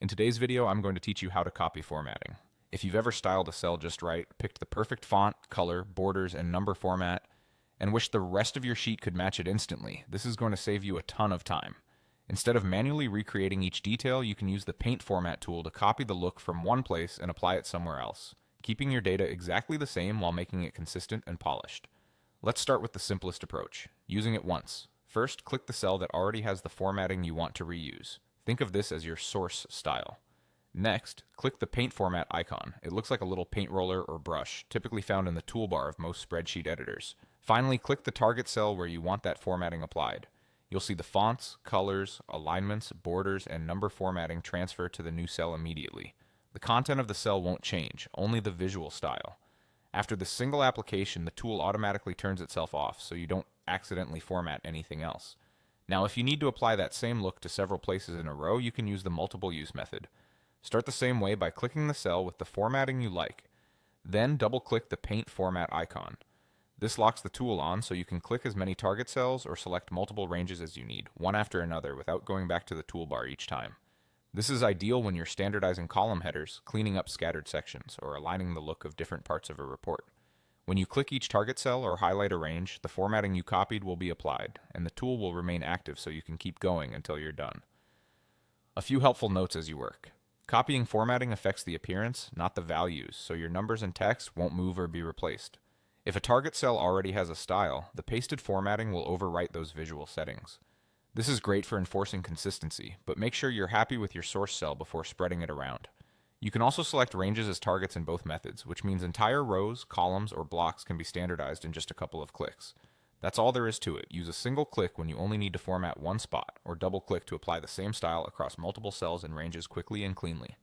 In today's video, I'm going to teach you how to copy formatting. If you've ever styled a cell just right, picked the perfect font, color, borders, and number format, and wished the rest of your sheet could match it instantly, this is going to save you a ton of time. Instead of manually recreating each detail, you can use the Paint Format tool to copy the look from one place and apply it somewhere else, keeping your data exactly the same while making it consistent and polished. Let's start with the simplest approach, using it once. First, click the cell that already has the formatting you want to reuse. Think of this as your source style. Next, click the Paint Format icon. It looks like a little paint roller or brush, typically found in the toolbar of most spreadsheet editors. Finally, click the target cell where you want that formatting applied. You'll see the fonts, colors, alignments, borders, and number formatting transfer to the new cell immediately. The content of the cell won't change, only the visual style. After the single application, the tool automatically turns itself off, so you don't accidentally format anything else. Now, if you need to apply that same look to several places in a row, you can use the multiple use method. Start the same way by clicking the cell with the formatting you like. Then double-click the Paint Format icon. This locks the tool on so you can click as many target cells or select multiple ranges as you need, one after another, without going back to the toolbar each time. This is ideal when you're standardizing column headers, cleaning up scattered sections, or aligning the look of different parts of a report. When you click each target cell or highlight a range, the formatting you copied will be applied, and the tool will remain active so you can keep going until you're done. A few helpful notes as you work. Copying formatting affects the appearance, not the values, so your numbers and text won't move or be replaced. If a target cell already has a style, the pasted formatting will overwrite those visual settings. This is great for enforcing consistency, but make sure you're happy with your source cell before spreading it around. You can also select ranges as targets in both methods, which means entire rows, columns, or blocks can be standardized in just a couple of clicks. That's all there is to it. Use a single click when you only need to format one spot, or double click to apply the same style across multiple cells and ranges quickly and cleanly.